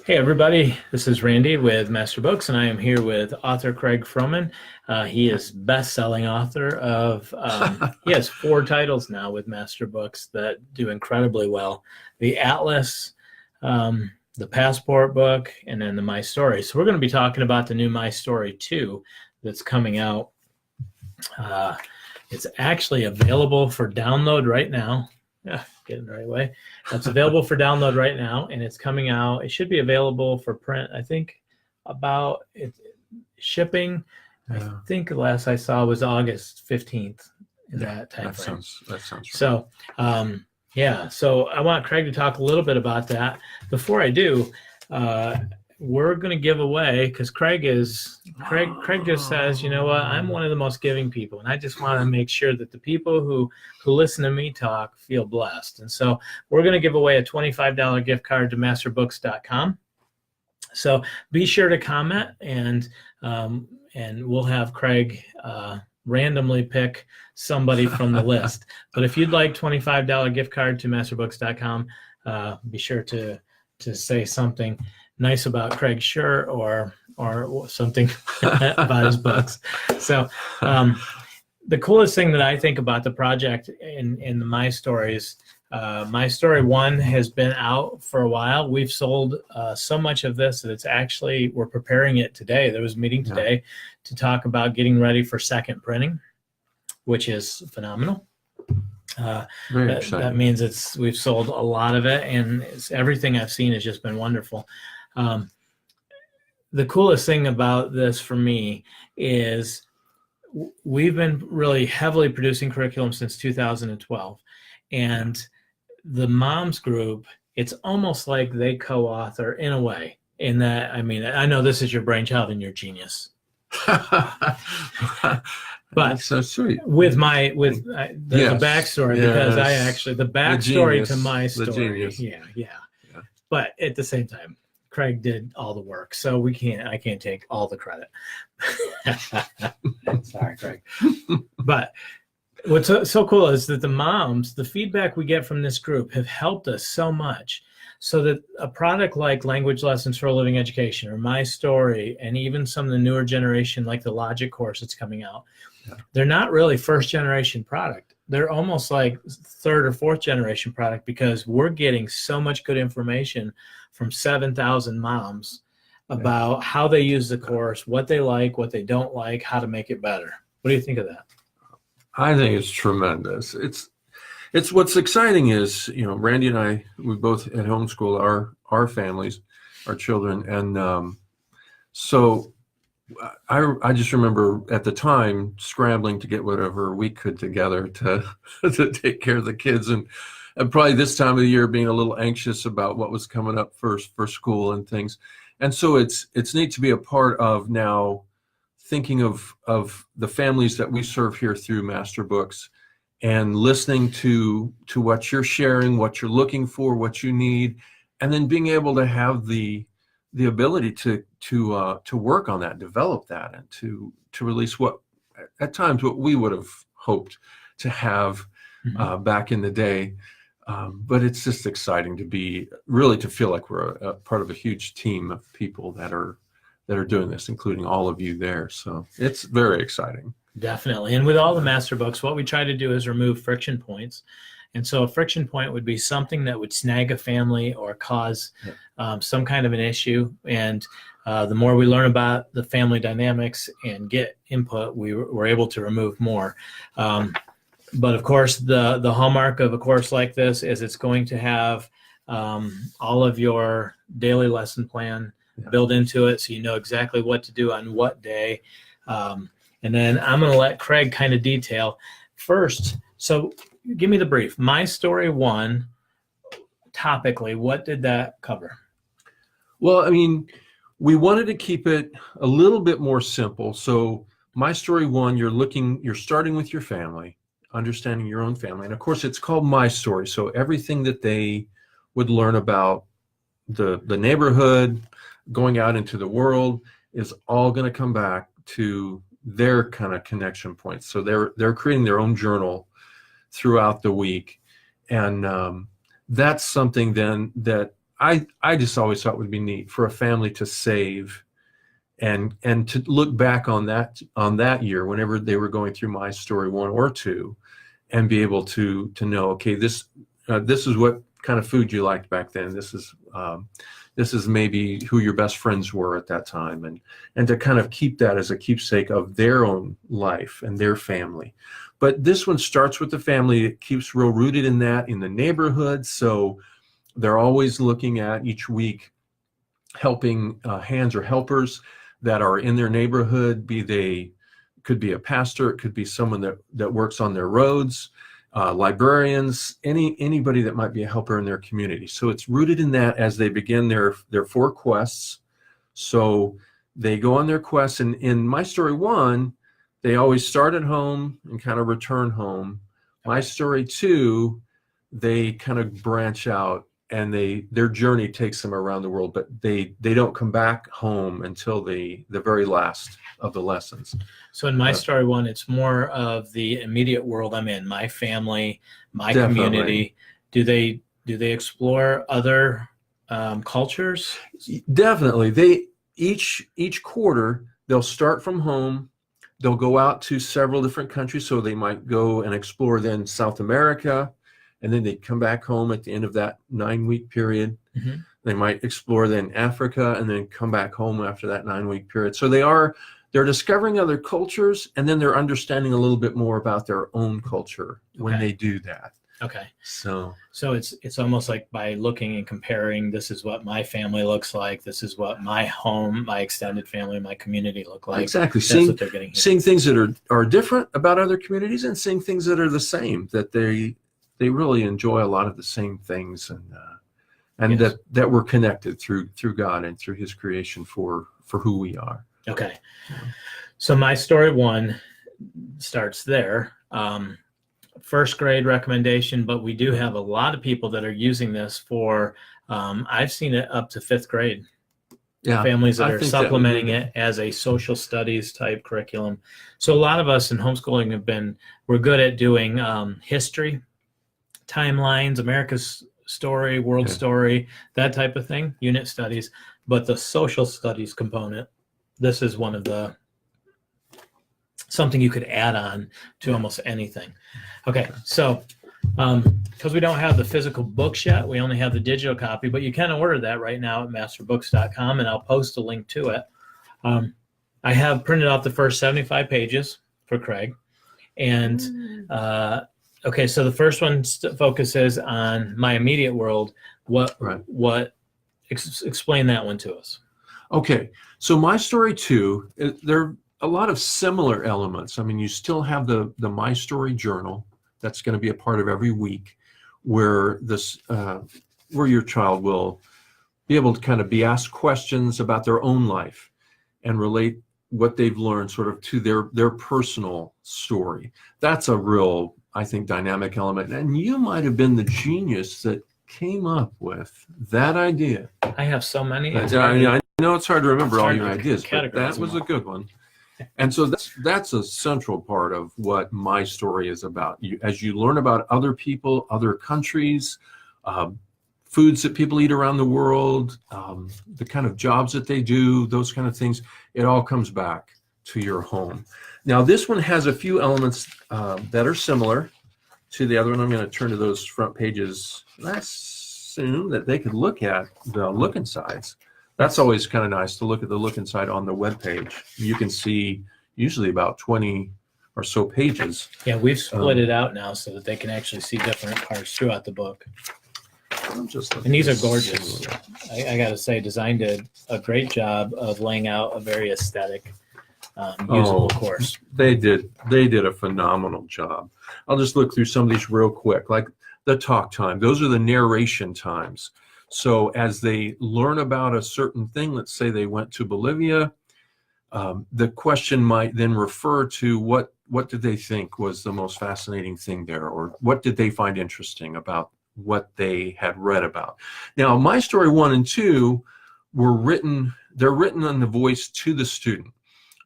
Hey everybody, this is Randy with Master Books, and I am here with author Craig Froman. He is best-selling author of, he has 4 titles now with Master Books that do incredibly well. The Atlas, the Passport book, and then the My Story. So we're going to be talking about the new My Story 2 that's coming out. It's actually available for download right now. Yeah, get it the right way. That's available for download right now, and it's coming out. It should be available for print, I think, about it, shipping. I think the last I saw was August 15th in that time frame. That sounds right. So, so I want Craig to talk a little bit about that. Before I do, we're going to give away, because Craig just says, you know what, I'm one of the most giving people, and I just want to make sure that the people who listen to me talk feel blessed. And so we're going to give away a $25 gift card to masterbooks.com. So be sure to comment, and we'll have Craig randomly pick somebody from the list. But if you'd like $25 gift card to masterbooks.com, be sure to say something nice about Craig's shirt or something about his books. So the coolest thing that I think about the project in the My Stories, My Story 1 has been out for a while. We've sold so much of this that it's actually, we're preparing it today. There was a meeting today to talk about getting ready for second printing, which is phenomenal. That means we've sold a lot of it, and everything I've seen has just been wonderful. The coolest thing about this for me is we've been really heavily producing curriculum since 2012, and the moms group, it's almost like they co-author in a way, in that, I mean, I know this is your brainchild and you're genius. But that's so sweet. With the backstory, because I actually, the backstory to my story, but at the same time, Craig did all the work, so I can't take all the credit. Sorry, Craig. But what's so cool is that the moms, the feedback we get from this group have helped us so much, so that a product like Language Lessons for a Living Education or My Story, and even some of the newer generation like the Logic course that's coming out, they're not really first generation product. They're almost like third or fourth generation product, because we're getting so much good information from 7,000 moms about how they use the course, what they like, what they don't like, how to make it better. What do you think of that? I think it's tremendous. It's what's exciting is, Randy and I, we both at Homeschool our families, our children, and so I just remember at the time scrambling to get whatever we could together to take care of the kids, and probably this time of the year being a little anxious about what was coming up first for school and things. And so it's neat to be a part of now, thinking of the families that we serve here through Master Books, and listening to what you're sharing, what you're looking for, what you need, and then being able to have the ability to work on that, develop that, and to release what at times what we would have hoped to have back in the day. But it's just exciting to feel like we're a part of a huge team of people that are doing this, including all of you there. So it's very exciting. Definitely. And with all the Master Books, what we try to do is remove friction points. And so a friction point would be something that would snag a family or cause some kind of an issue. And the more we learn about the family dynamics and get input, we're able to remove more. But of course, the hallmark of a course like this is it's going to have all of your daily lesson plan built into it, so you know exactly what to do on what day. And then I'm going to let Craig kind of detail first. So give me the brief. My Story 1, topically, what did that cover? Well, I mean, we wanted to keep it a little bit more simple. So My Story 1, you're starting with your family, understanding your own family. And of course, it's called My Story. So everything that they would learn about the neighborhood, going out into the world, is all going to come back to their kind of connection points. So they're creating their own journal throughout the week. And that's something then that I just always thought it would be neat for a family to save and to look back on that year whenever they were going through My Story 1 or 2 and be able to know, okay, this is what kind of food you liked back then. This is maybe who your best friends were at that time, and to kind of keep that as a keepsake of their own life and their family. But this one starts with the family. It keeps real rooted in that, in the neighborhood. So they're always looking at each week helping hands or helpers that are in their neighborhood, could be a pastor, it could be someone that works on their roads, librarians, anybody that might be a helper in their community. So it's rooted in that as they begin their 4 quests. So they go on their quests, and in My Story 1, they always start at home and kind of return home. My Story 2, they kind of branch out, and their journey takes them around the world, but they don't come back home until the very last of the lessons. So in My Story 1, it's more of the immediate world I'm in, my family, my Definitely. community. Do they explore other cultures? Definitely. Each quarter they'll start from home. They'll go out to several different countries. So they might go and explore then South America, and then they come back home at the end of that 9-week period. Mm-hmm. They might explore then Africa and then come back home after that 9-week period. So they're discovering other cultures, and then they're understanding a little bit more about their own culture when they do that. Okay. So it's almost like by looking and comparing, this is what my family looks like, this is what my home, my extended family, my community look like. Exactly. That's what they're getting here. Seeing things that are different about other communities, and seeing things that are the same, that they really enjoy a lot of the same things, and Yes. that we're connected through God and through His creation for who we are. Okay. So My Story 1 starts there. First grade recommendation, but we do have a lot of people that are using this for, I've seen it up to 5th grade. Yeah, Families that I are think supplementing it as a social studies type curriculum. So a lot of us in homeschooling we're good at doing history, timelines, America's story, world story, that type of thing, unit studies. But the social studies component, this is one of something you could add on to almost anything. Okay, so because we don't have the physical books yet, we only have the digital copy, but you can order that right now at masterbooks.com, and I'll post a link to it. I have printed out the first 75 pages for Craig. And okay, so the first one focuses on my immediate world. Explain that one to us. Okay, so My Story 2, there are a lot of similar elements. I mean, you still have the My Story journal that's going to be a part of every week, where your child will be able to kind of be asked questions about their own life and relate what they've learned sort of to their personal story. That's a real, I think, dynamic element. And you might have been the genius that came up with that idea. I have so many. I know it's hard to remember all your ideas, but that was a good one. And so that's a central part of what My Story is about. As you learn about other people, other countries, foods that people eat around the world, the kind of jobs that they do, those kind of things, it all comes back to your home. Now, this one has a few elements that are similar to the other one. I'm going to turn to those front pages. I assume that they could look at the look insides. That's always kind of nice to look at the look inside on the web page. You can see usually about 20 or so pages. Yeah, we've split it out now so that they can actually see different parts throughout the book. And these are gorgeous. I got to say, Design did a great job of laying out a very aesthetic, usable course. They did a phenomenal job. I'll just look through some of these real quick, like the talk time. Those are the narration times. So as they learn about a certain thing, let's say they went to Bolivia, the question might then refer to what did they think was the most fascinating thing there, or what did they find interesting about what they had read about. Now, My Story 1 and 2 they're written on the voice to the student,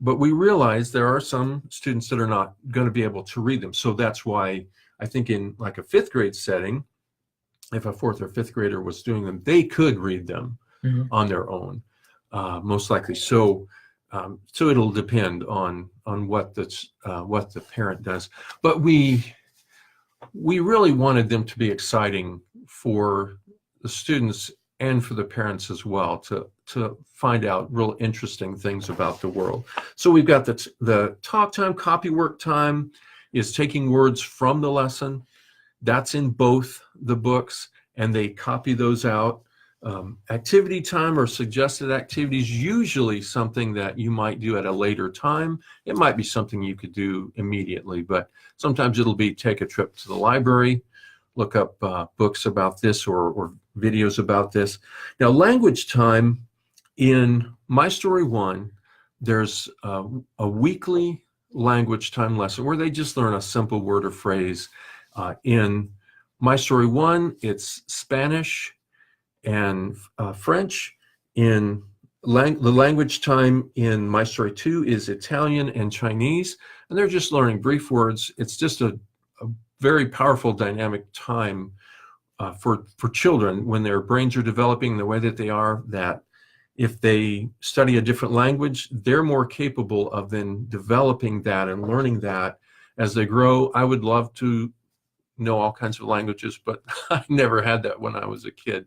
but we realize there are some students that are not going to be able to read them. So that's why I think in like a 5th grade setting, if a fourth or fifth grader was doing them, they could read them Mhm. on their own, most likely. So it'll depend on what the parent does. But we really wanted them to be exciting for the students and for the parents as well, to find out real interesting things about the world. So we've got the talk time, copy work time is taking words from the lesson. That's in both the books, and they copy those out. Activity time or suggested activities, usually something that you might do at a later time. It might be something you could do immediately, but sometimes it'll be take a trip to the library, look up books about this or videos about this. Now, language time, in My Story 1, there's a weekly language time lesson where they just learn a simple word or phrase. In My Story 1, it's Spanish and French. In the language time in My Story 2 is Italian and Chinese, and they're just learning brief words. It's just a very powerful, dynamic time for children when their brains are developing the way that they are, that if they study a different language, they're more capable of then developing that and learning that as they grow. I would love to know all kinds of languages, but I never had that when I was a kid.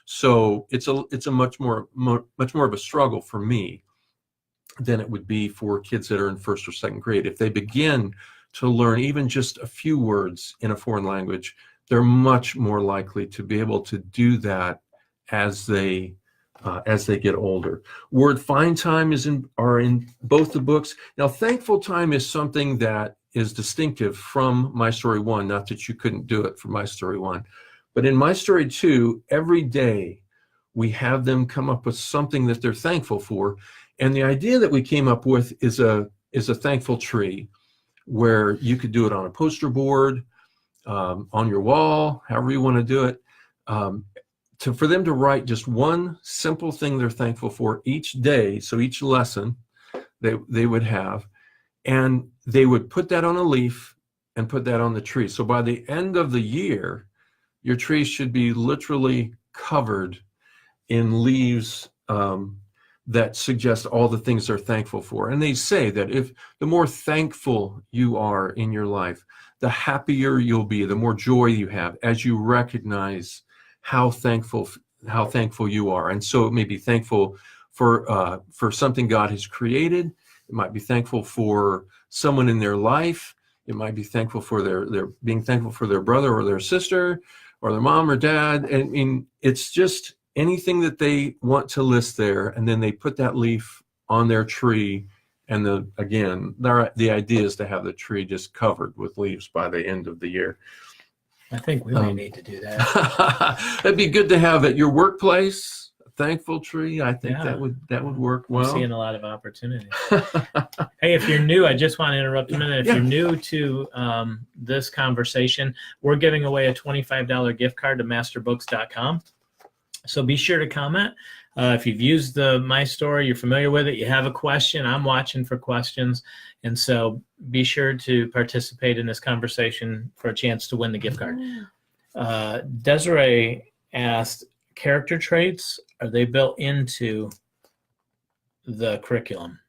So it's a much more of a struggle for me than it would be for kids that are in first or second grade. If they begin to learn even just a few words in a foreign language, they're much more likely to be able to do that as they get older. Word find time are in both the books. Now, thankful time is something that is distinctive from My Story 1, not that you couldn't do it for My Story 1. But in My Story 2, every day we have them come up with something that they're thankful for. And the idea that we came up with is a thankful tree, where you could do it on a poster board, on your wall, however you want to do it. For them to write just one simple thing they're thankful for each day, so each lesson they would have, and they would put that on a leaf and put that on the tree. So by the end of the year, your tree should be literally covered in leaves that suggest all the things they're thankful for. And they say that if the more thankful you are in your life, the happier you'll be, the more joy you have as you recognize how thankful you are. And so it may be thankful for something God has created. It might be thankful for someone in their life. It might be thankful for their being thankful for their brother or their sister or their mom or dad. I mean, it's just anything that they want to list there, and then they put that leaf on their tree. And the idea is to have the tree just covered with leaves by the end of the year. I think we may need to do that. That'd be good to have at your workplace, a thankful tree. I think that would work well. I'm seeing a lot of opportunities. Hey, if you're new, I just want to interrupt a minute. If you're new to this conversation, we're giving away a $25 gift card to masterbooks.com. So be sure to comment. If you've used the My Story, you're familiar with it, you have a question, I'm watching for questions. And so be sure to participate in this conversation for a chance to win the gift card. Desiree asked, character traits, are they built into the curriculum?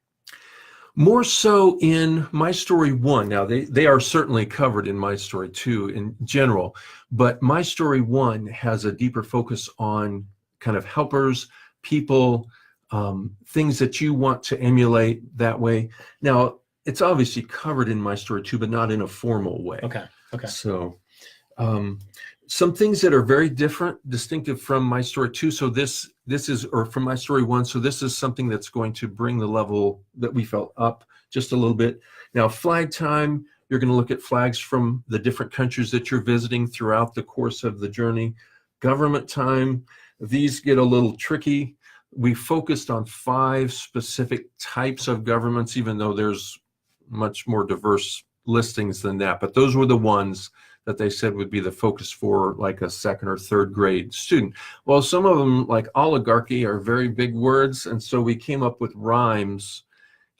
More so in My Story 1. Now, they are certainly covered in My Story 2 in general, but My Story 1 has a deeper focus on kind of helpers, people, things that you want to emulate that way. Now, it's obviously covered in My Story 2, but not in a formal way. Okay. So some things that are very distinctive from My Story 2. So this is, or from My Story 1. So this is something that's going to bring the level that we felt up just a little bit. Now, flag time, you're going to look at flags from the different countries that you're visiting throughout the course of the journey. Government time, these get a little tricky. We focused on 5 specific types of governments, even though there's much more diverse listings than that. But those were the ones that they said would be the focus for like a second or third grade student. Well, some of them, like oligarchy, are very big words. And so we came up with rhymes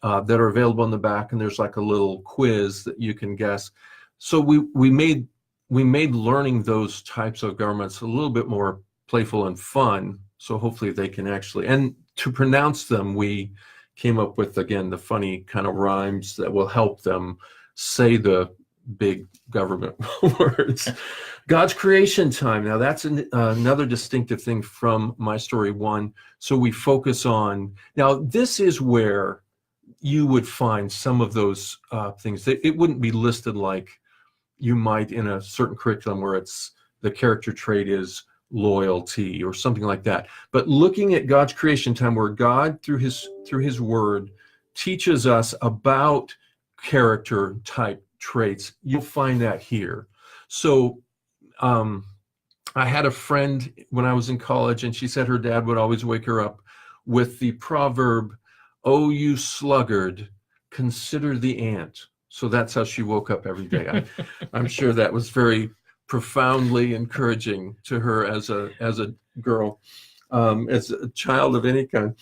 that are available in the back. And there's like a little quiz that you can guess. So we made we made learning those types of governments a little bit more playful and fun. So hopefully they can actually, and to pronounce them, we came up with, again, the funny kind of rhymes that will help them say the big government words. God's creation time. Now that's another distinctive thing from My Story 1. So we focus on, now this is where you would find some of those things. It wouldn't be listed like you might in a certain curriculum where it's the character trait is loyalty or something like that. But looking at God's creation time, where God through his word teaches us about character type traits, you'll find that here. So I had a friend when I was in college, and she said her dad would always wake her up with the proverb, "Oh, you sluggard, consider the ant." So that's how she woke up every day. I'm sure that was very profoundly encouraging to her as a girl, as a child of any kind.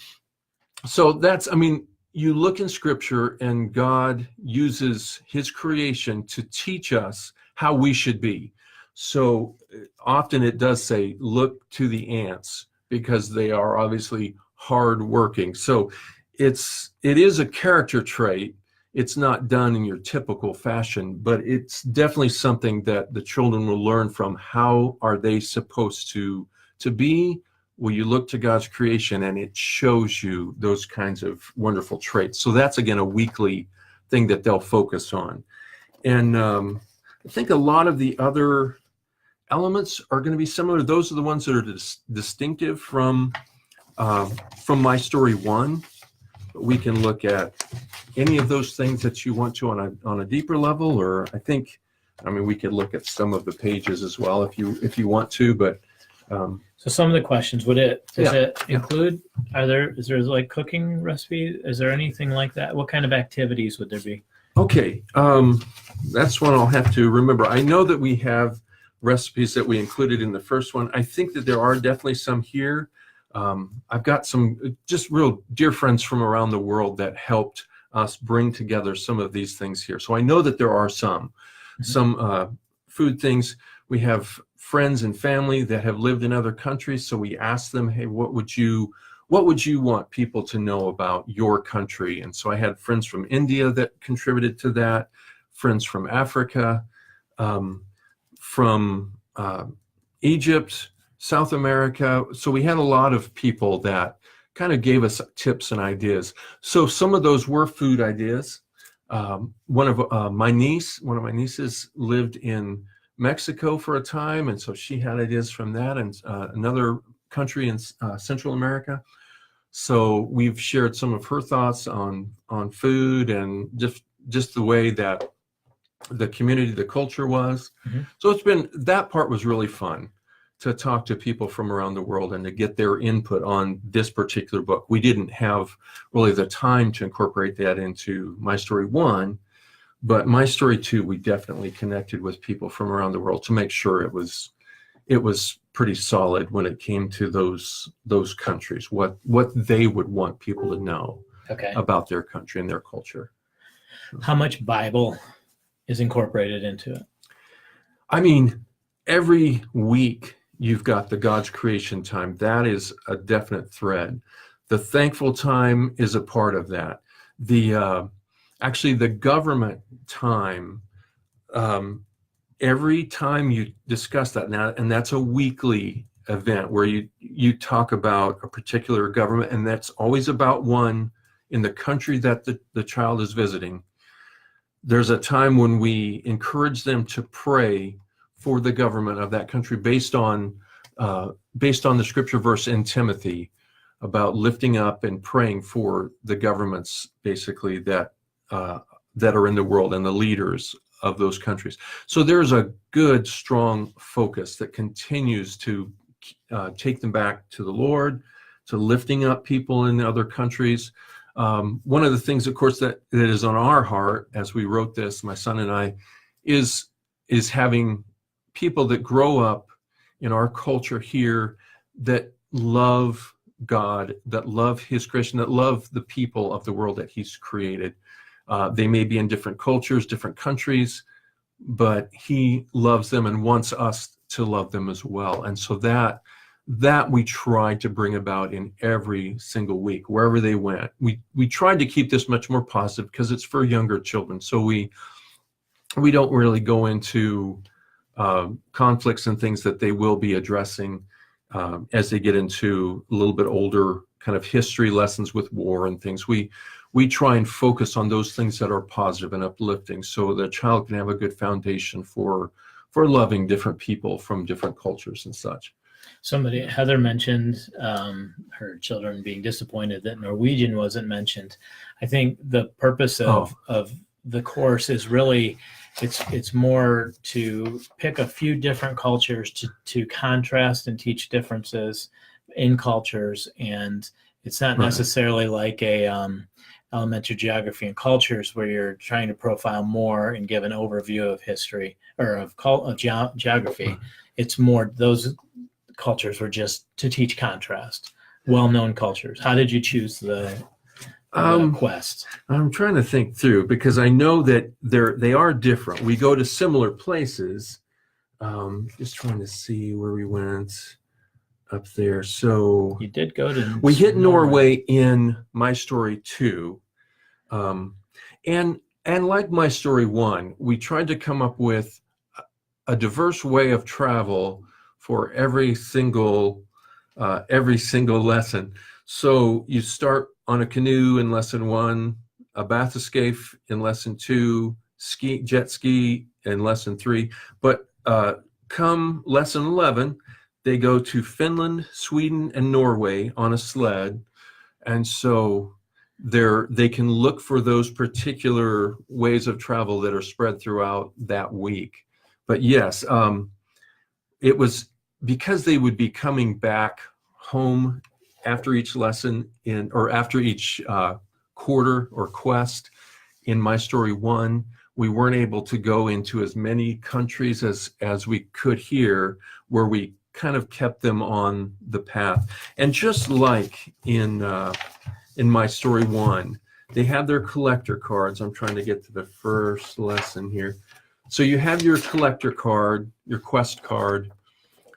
So that's, I mean, you look in Scripture and God uses his creation to teach us how we should be. So often it does say, look to the ants, because they are obviously hardworking. So it is a character trait. It's not done in your typical fashion, but it's definitely something that the children will learn from. How are they supposed to be? Well, you look to God's creation and it shows you those kinds of wonderful traits. So that's, again, a weekly thing that they'll focus on. And I think a lot of the other elements are going to be similar. Those are the ones that are distinctive from My Story 1. But we can look at any of those things that you want to on a deeper level, or I mean, we could look at some of the pages as well if you want to, but so some of the questions, does it include, is there like cooking recipe? Is there anything like that? What kind of activities would there be? Okay, that's one I'll have to remember. I know that we have recipes that we included in the first one. I think that there are definitely some here. I've got some just real dear friends from around the world that helped us bring together some of these things here. So I know that there are some food things. We have friends and family that have lived in other countries. So we asked them, hey, what would you want people to know about your country? And so I had friends from India that contributed to that, friends from Africa, from Egypt, South America. So we had a lot of people that kind of gave us tips and ideas. So some of those were food ideas. One of my nieces lived in Mexico for a time, and so she had ideas from that, and another country in Central America. So we've shared some of her thoughts on food and just the way that the community, the culture was. Mm-hmm. So that part was really fun, to talk to people from around the world and to get their input on this particular book. We didn't have really the time to incorporate that into My Story 1, but My Story 2, we definitely connected with people from around the world to make sure it was pretty solid when it came to those countries, what they would want people to know about their country and their culture. How much Bible is incorporated into it? I mean, every week you've got the God's creation time. That is a definite thread. The thankful time is a part of that. Actually, the government time, every time you discuss that now, and that's a weekly event where you talk about a particular government, and that's always about one in the country that the child is visiting. There's a time when we encourage them to pray for the government of that country based on the scripture verse in Timothy about lifting up and praying for the governments, basically, that are in the world and the leaders of those countries. So there's a good, strong focus that continues to take them back to the Lord, to lifting up people in other countries. One of the things, of course, that is on our heart as we wrote this, my son and I, is having people that grow up in our culture here that love God, that love his creation, that love the people of the world that he's created. They may be in different cultures, different countries, but he loves them and wants us to love them as well. And so that we tried to bring about in every single week, wherever they went. We tried to keep this much more positive because it's for younger children. So we don't really go into conflicts and things that they will be addressing as they get into a little bit older kind of history lessons with war and things. We try and focus on those things that are positive and uplifting so the child can have a good foundation for loving different people from different cultures and such. Heather mentioned her children being disappointed that Norwegian wasn't mentioned. I think the purpose of the course is really, it's more to pick a few different cultures to contrast and teach differences in cultures. And it's not necessarily like a elementary geography and cultures where you're trying to profile more and give an overview of history or of geography. It's more those cultures were just to teach contrast, well-known cultures. How did you choose the quest? I'm trying to think through because I know that they are different. We go to similar places. Just trying to see where we went up there. So you did go to. We hit Norway in My Story 2, and like My Story 1, we tried to come up with a diverse way of travel for every single lesson. So you start on a canoe in lesson 1, a bathyscaphe in lesson 2, jet ski in lesson 3. But come lesson 11, they go to Finland, Sweden, and Norway on a sled, and so they can look for those particular ways of travel that are spread throughout that week. But yes, it was because they would be coming back home after each lesson or after each quarter or quest in My Story 1. We weren't able to go into as many countries as we could here, where we kind of kept them on the path. And just like in My Story 1, they have their collector cards. I'm trying to get to the first lesson here. So you have your collector card, your quest card,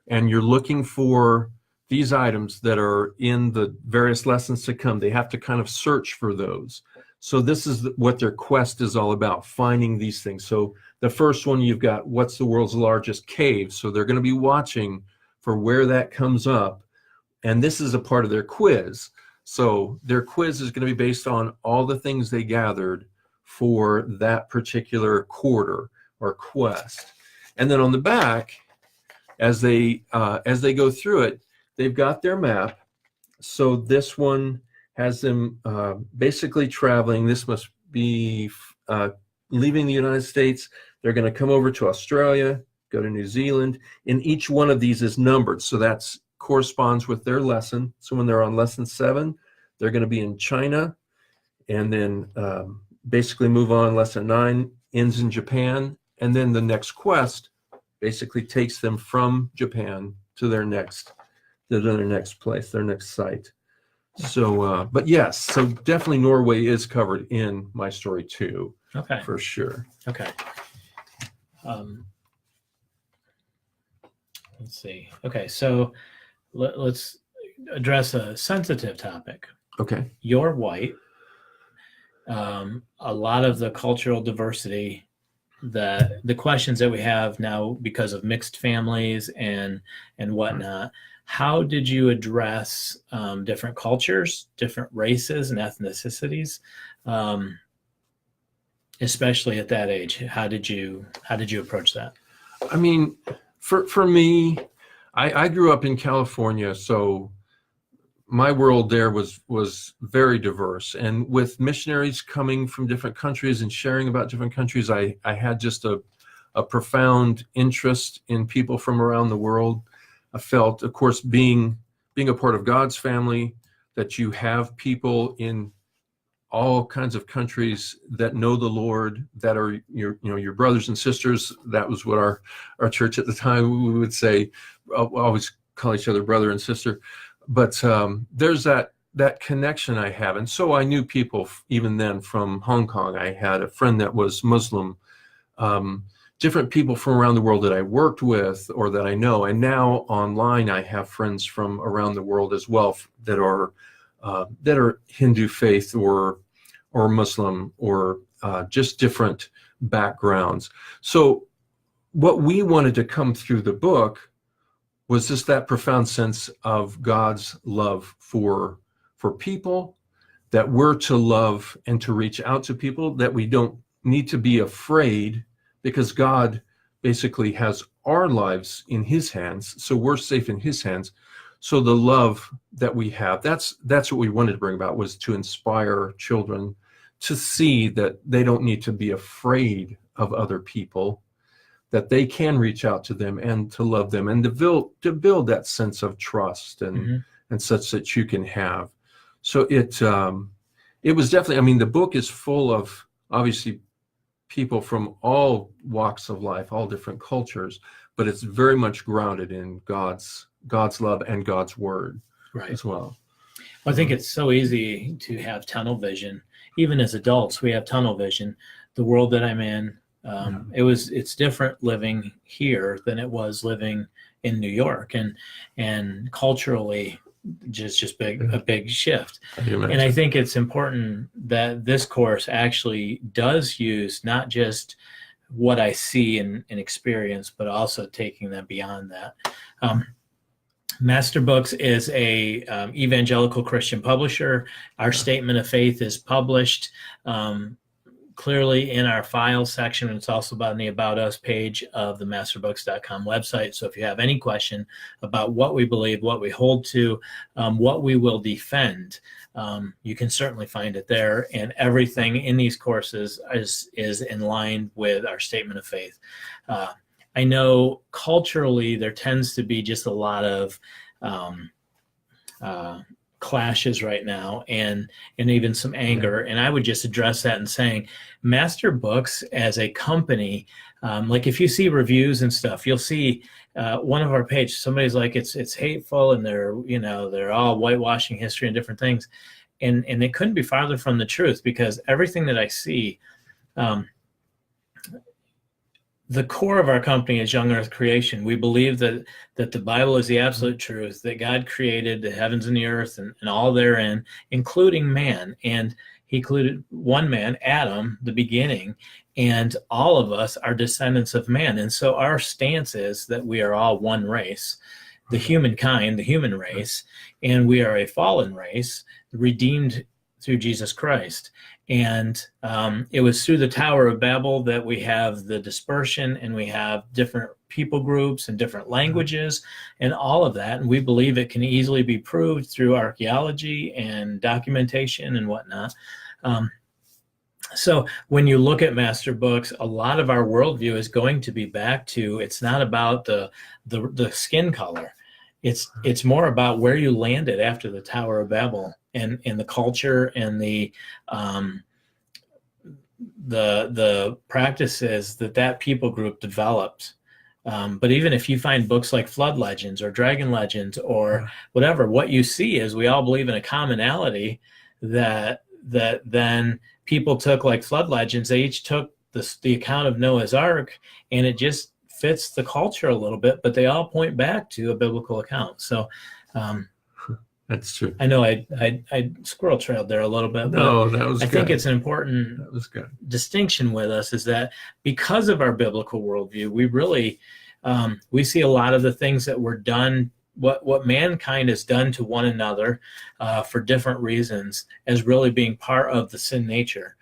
and you're looking for these items that are in the various lessons to come. They have to kind of search for those. So this is what their quest is all about, finding these things. So the first one, you've got what's the world's largest cave. So they're going to be watching for where that comes up. And this is a part of their quiz. So their quiz is going to be based on all the things they gathered for that particular quarter or quest. And then on the back, as they go through it, they've got their map. So this one has them basically traveling. This must be leaving the United States. They're going to come over to Australia, go to New Zealand. And each one of these is numbered. So that corresponds with their lesson. So when they're on lesson 7, they're going to be in China. And then basically move on. Lesson 9 ends in Japan. And then the next quest basically takes them from Japan to their next place, their next site. So, but yes, so definitely Norway is covered in My Story 2. Okay. For sure. Okay. Let's see. Okay, so let's address a sensitive topic. Okay. You're white. A lot of the cultural diversity, the questions that we have now because of mixed families and whatnot. How did you address different cultures, different races and ethnicities, especially at that age? How did you approach that? I mean, for me, I grew up in California, so my world there was very diverse. And with missionaries coming from different countries and sharing about different countries, I had just a profound interest in people from around the world. I felt, of course, being a part of God's family, that you have people in all kinds of countries that know the Lord, that are your brothers and sisters. That was what our church at the time, we would say, always call each other brother and sister. But there's that connection I have. And so I knew people even then from Hong Kong. I had a friend that was Muslim, different people from around the world that I worked with or that I know. And now online, I have friends from around the world as well that are Hindu faith or Muslim or just different backgrounds. So what we wanted to come through the book was just that profound sense of God's love for people, that we're to love and to reach out to people, that we don't need to be afraid because God basically has our lives in his hands, so we're safe in his hands. So the love that we have, that's what we wanted to bring about, was to inspire children to see that they don't need to be afraid of other people, that they can reach out to them and to love them, and to build that sense of trust and such that you can have. So it was definitely, I mean, the book is full of obviously people from all walks of life, all different cultures, but it's very much grounded in God's love and God's word as well. I think it's so easy to have tunnel vision. Even as adults, we have tunnel vision. The world that I'm in, it's different living here than it was living in New York, and culturally just a big shift. And I think it's important that this course actually does use not just what I see and experience, but also taking them beyond that. Master Books is a evangelical Christian publisher. Our statement of faith is published clearly in our files section. It's also about in the About Us page of the masterbooks.com website. So if you have any question about what we believe, what we hold to, what we will defend, you can certainly find it there. And everything in these courses is in line with our statement of faith. I know culturally there tends to be just a lot of clashes right now, and even some anger. And I would just address that in saying Master Books as a company, like if you see reviews and stuff, you'll see one of our pages, somebody's like, it's hateful, and they're all whitewashing history and different things. And it couldn't be farther from the truth, because everything that I see, the core of our company is Young Earth Creation. We believe that the Bible is the absolute truth, that God created the heavens and the earth and all therein, including man. And he included one man, Adam, the beginning, and all of us are descendants of man. And so our stance is that we are all one race, the humankind, the human race, and we are a fallen race, redeemed through Jesus Christ. And it was through the Tower of Babel that we have the dispersion, and we have different people groups and different languages and all of that. And we believe it can easily be proved through archaeology and documentation and whatnot. So when you look at Master Books, a lot of our worldview is going to be back to, it's not about the skin color. It's more about where you landed after the Tower of Babel, and the culture and the practices that people group developed. But even if you find books like Flood Legends or Dragon Legends or whatever, what you see is we all believe in a commonality that then people took, like Flood Legends, they each took the account of Noah's Ark, and it just fits the culture a little bit, but they all point back to a biblical account. So that's true. I know I squirrel trailed there a little bit. No, that was good. I think it's an important distinction with us, is that because of our biblical worldview, we really we see a lot of the things that were done, what mankind has done to one another for different reasons, as really being part of the sin nature.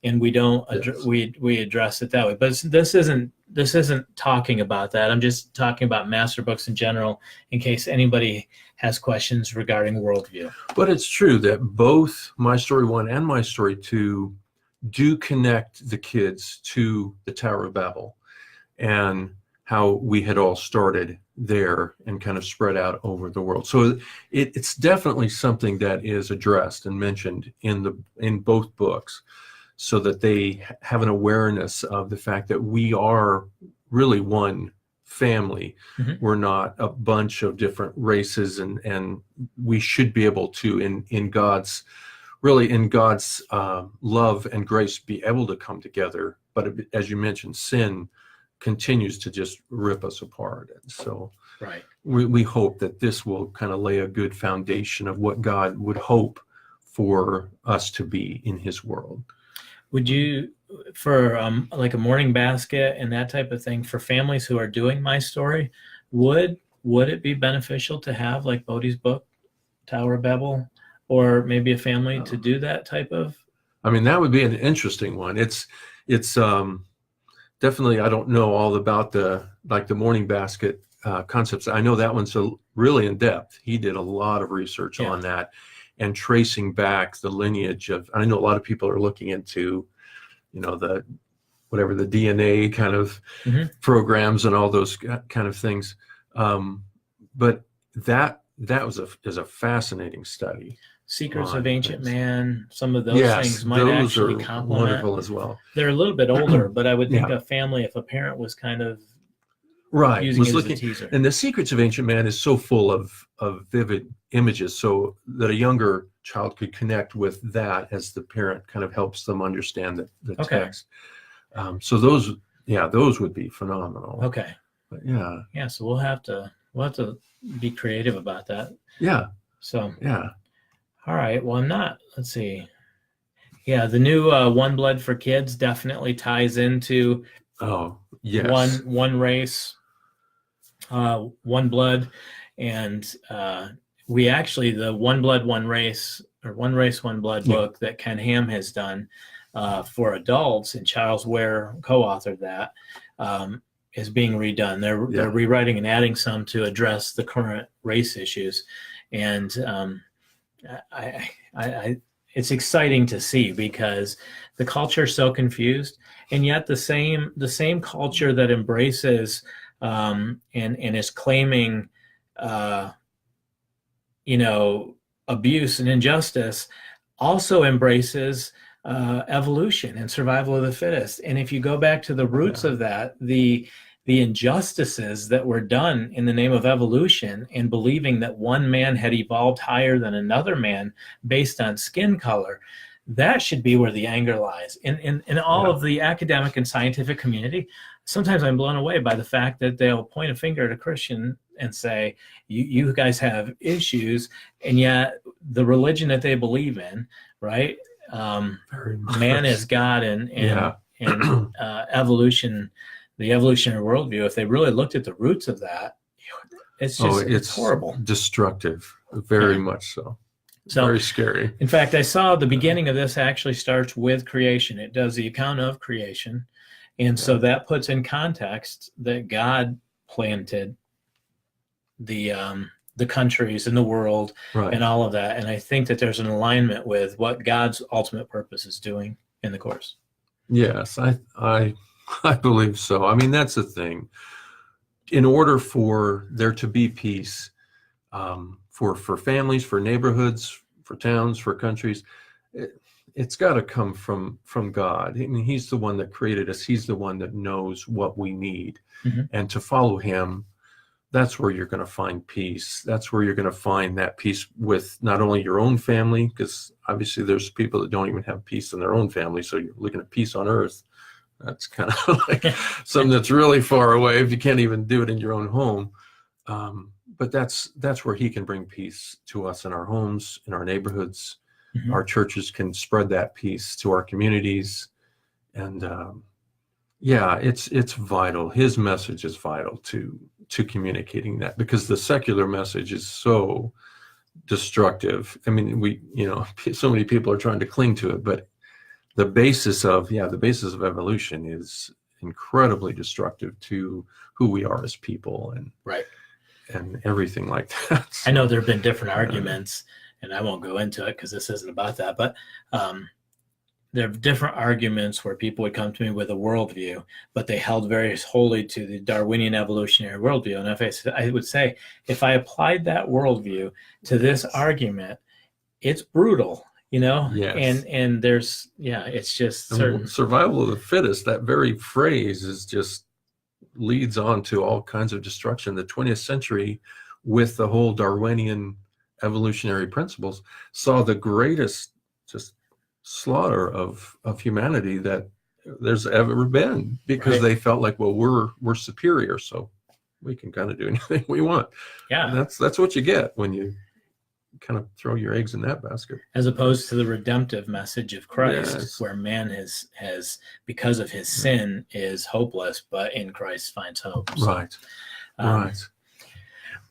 And we don't we address it that way. But this isn't talking about that. I'm just talking about Master Books in general, in case anybody has questions regarding worldview. But it's true that both My Story 1 and My Story 2 do connect the kids to the Tower of Babel and how we had all started there and kind of spread out over the world. So it's definitely something that is addressed and mentioned in both books, so that they have an awareness of the fact that we are really one family. We're not a bunch of different races, and we should be able to, in God's love and grace, be able to come together. But as you mentioned, sin continues to just rip us apart. And so Right. we hope that this will kind of lay a good foundation of what God would hope for us to be in his world. Would you, for like a morning basket and that type of thing, for families who are doing My Story, would it be beneficial to have like Bodhi's book, Tower of Babel, or maybe a family to do that type of? I mean, that would be an interesting one. It's definitely, I don't know all about the morning basket concepts. I know that one's really in depth. He did a lot of research on that and tracing back the lineage of, I know a lot of people are looking into, the DNA kind of programs and all those kind of things. But that is a fascinating study. Secrets of Ancient Man, some of those things might actually complement. Wonderful as well. They're a little bit older, but I would think a family, if a parent was kind of using it as a teaser. And the Secrets of Ancient Man is so full of vivid images, so that a younger child could connect with that as the parent kind of helps them understand the text. So those would be phenomenal. Okay. But so we'll have to be creative about that. So all right. Well, let's see. Yeah, the new One Blood for Kids definitely ties into one race, one blood, and we actually, the One Blood, One Race, or One Race, One Blood book that Ken Ham has done for adults, and Charles Ware co-authored that, is being redone. They're rewriting and adding some to address the current race issues, and it's exciting to see, because the culture is so confused, and yet the same culture that embraces and is claiming abuse and injustice also embraces evolution and survival of the fittest. And if you go back to the roots of that, the injustices that were done in the name of evolution and believing that one man had evolved higher than another man based on skin color, that should be where the anger lies. In all of the academic and scientific community, sometimes I'm blown away by the fact that they'll point a finger at a Christian and say, you guys have issues, and yet the religion that they believe in, right? Man is God, and evolution, the evolutionary worldview, if they really looked at the roots of that, it's just it's horrible. Destructive, very much so. Very scary. In fact, I saw the beginning of this actually starts with creation. It does the account of creation. And so that puts in context that God planted the countries and the world and all of that. And I think that there's an alignment with what God's ultimate purpose is doing in the course. Yes, I believe so. I mean, that's the thing. In order for there to be peace, for families, for neighborhoods, for towns, for countries, it's got to come from God. I mean, he's the one that created us. He's the one that knows what we need. And to follow him, that's where you're going to find peace. That's where you're going to find that peace with not only your own family, because obviously there's people that don't even have peace in their own family. So you're looking at peace on earth. That's kind of like something that's really far away if you can't even do it in your own home. But that's where he can bring peace to us in our homes, in our neighborhoods. Our churches can spread that peace to our communities. And it's vital. His message is vital to communicating that, because the secular message is so destructive. I mean, so many people are trying to cling to it, but the basis of evolution is incredibly destructive to who we are as people and everything like that. So, I know there have been different arguments, and I won't go into it because this isn't about that, but there are different arguments where people would come to me with a worldview, but they held very wholly to the Darwinian evolutionary worldview. And I would say, if I applied that worldview to this argument, it's brutal, Yes. and there's, it's just certain. Survival of the fittest, that very phrase is just leads on to all kinds of destruction. The 20th century, with the whole Darwinian evolutionary principles, saw the greatest just slaughter of humanity that there's ever been, because Right. they felt like, well, we're superior, so we can kind of do anything we want. Yeah. And that's what you get when you kind of throw your eggs in that basket. As opposed to the redemptive message of Christ, Yes. where man has because of his sin is hopeless, but in Christ finds hope. So, Right. Right.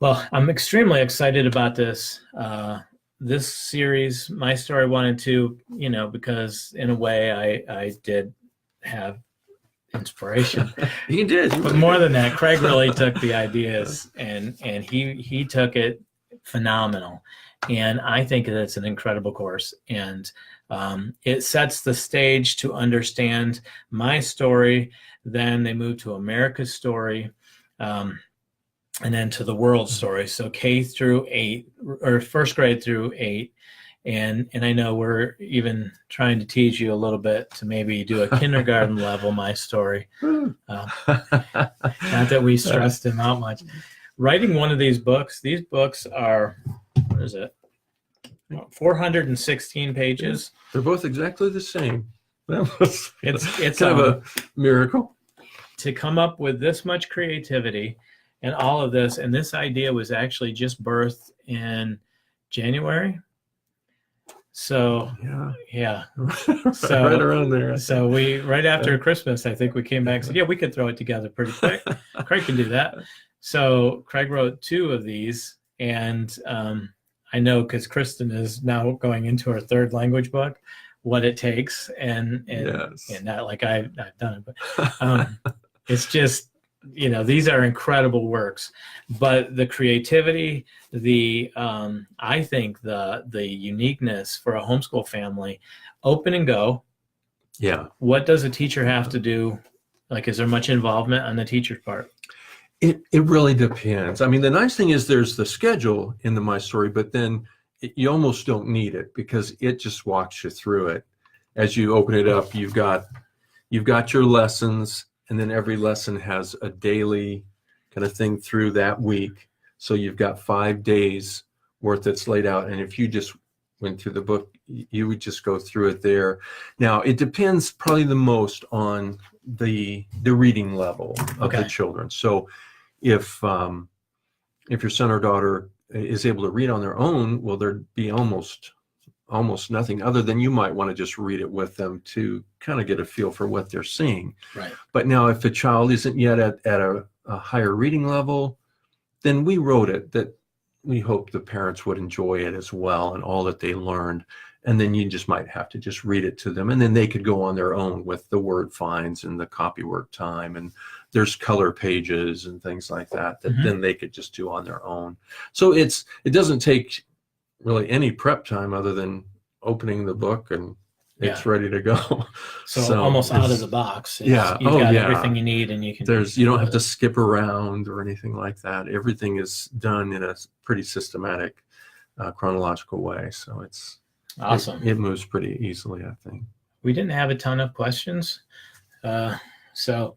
Well, I'm extremely excited about this. This series, My Story 1 and 2, because in a way I did have inspiration. He did. But more than that, Craig really took the ideas and he took it phenomenal. And I think that it's an incredible course. And it sets the stage to understand my story. Then they move to America's story. And then to the world story. So K through 8, or first grade through 8. And I know we're even trying to teach you a little bit to maybe do a kindergarten level My Story. Not that we stressed him out much. Writing one of these books are, what is it? 416 pages. They're both exactly the same. It's kind of a miracle. To come up with this much creativity and all of this, and this idea was actually just birthed in January. So yeah. So right around there. So right after Christmas, I think we came back and said, yeah, we could throw it together pretty quick. Craig can do that. So Craig wrote 2 of these, and I know because Kristen is now going into her 3rd language book, what it takes, and not like I've done it, but it's just, these are incredible works. But the creativity, I think the uniqueness for a homeschool family, open and go. Yeah. What does a teacher have to do? Like, is there much involvement on the teacher's part? It really depends. I mean, the nice thing is there's the schedule in the My Story, but then you almost don't need it because it just walks you through it. As you open it up, you've got your lessons, and then every lesson has a daily kind of thing through that week. So you've got 5 days worth that's laid out. And if you just went through the book, you would just go through it there. Now, it depends probably the most on the reading level of the children. So if your son or daughter is able to read on their own, well, there'd be almost nothing other than you might want to just read it with them to kind of get a feel for what they're seeing. Right. But now if a child isn't yet at a higher reading level, then we wrote it that we hope the parents would enjoy it as well and all that they learned. And then you just might have to just read it to them. And then they could go on their own with the word finds and the copy work time. And there's color pages and things like that then they could just do on their own. So it doesn't take really any prep time other than opening the book and it's ready to go. So almost out of the box. You've got everything you need, and you don't have to skip around or anything like that. Everything is done in a pretty systematic, chronological way. So it's awesome. It moves pretty easily, I think. We didn't have a ton of questions, so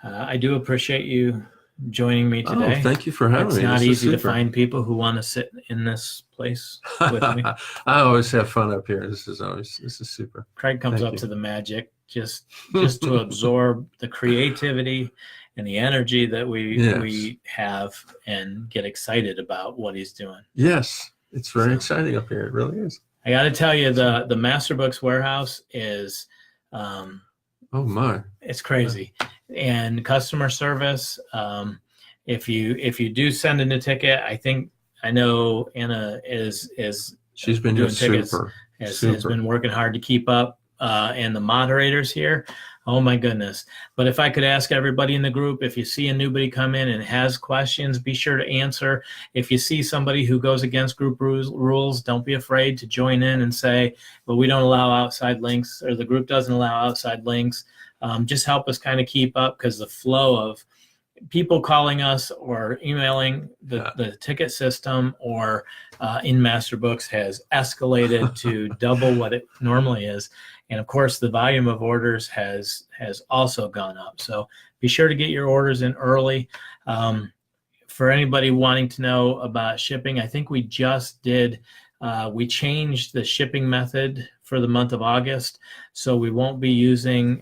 I do appreciate you joining me today. Oh, thank you for having me. It's not easy to find people who want to sit in this place with me. I always have fun up here. This is super. Craig comes up to the magic just to absorb the creativity and the energy that we have and get excited about what he's doing. Yes, it's very exciting up here. It really is. I got to tell you, the Master Books warehouse is oh my, it's crazy. And customer service, if you do send in a ticket, I know Anna is she's been doing tickets, has been working hard to keep up, and the moderators here, oh my goodness. But if I could ask everybody in the group, if you see a newbie come in and has questions, be sure to answer. If you see somebody who goes against group rules, don't be afraid to join in and say, well, we don't allow outside links, or the group doesn't allow outside links. Just help us kind of keep up, because the flow of people calling us or emailing the ticket system or in Master Books has escalated to double what it normally is. And of course, the volume of orders has also gone up. So be sure to get your orders in early. For anybody wanting to know about shipping, I think we just did, we changed the shipping method for the month of August. So we won't be using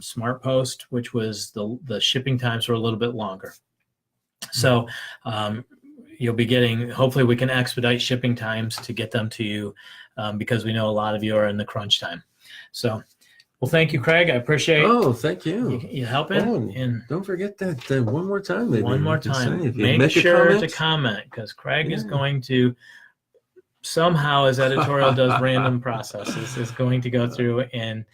Smart Post, which was the shipping times were a little bit longer. So you'll be getting, hopefully we can expedite shipping times to get them to you because we know a lot of you are in the crunch time. So, well, thank you, Craig. I appreciate thank you. you helping. Oh, and don't forget that one more time. Maybe one more you can time, say, if you make make a sure comment. to comment, because Craig is going to somehow, as editorial does random processes, is going to go through and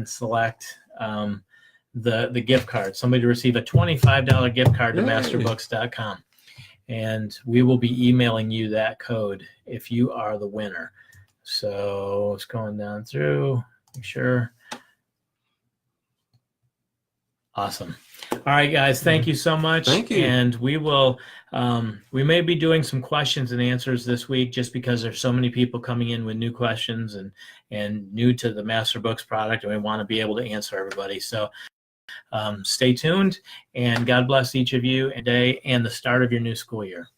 select the gift card. Somebody to receive a $25 gift card to Yay. masterbooks.com. And we will be emailing you that code if you are the winner. So it's going down through, make sure. Awesome. All right, guys, thank you so much. Thank you. And we will, we may be doing some questions and answers this week just because there's so many people coming in with new questions and new to the Master Books product, and we want to be able to answer everybody. So stay tuned, and God bless each of you today and the start of your new school year.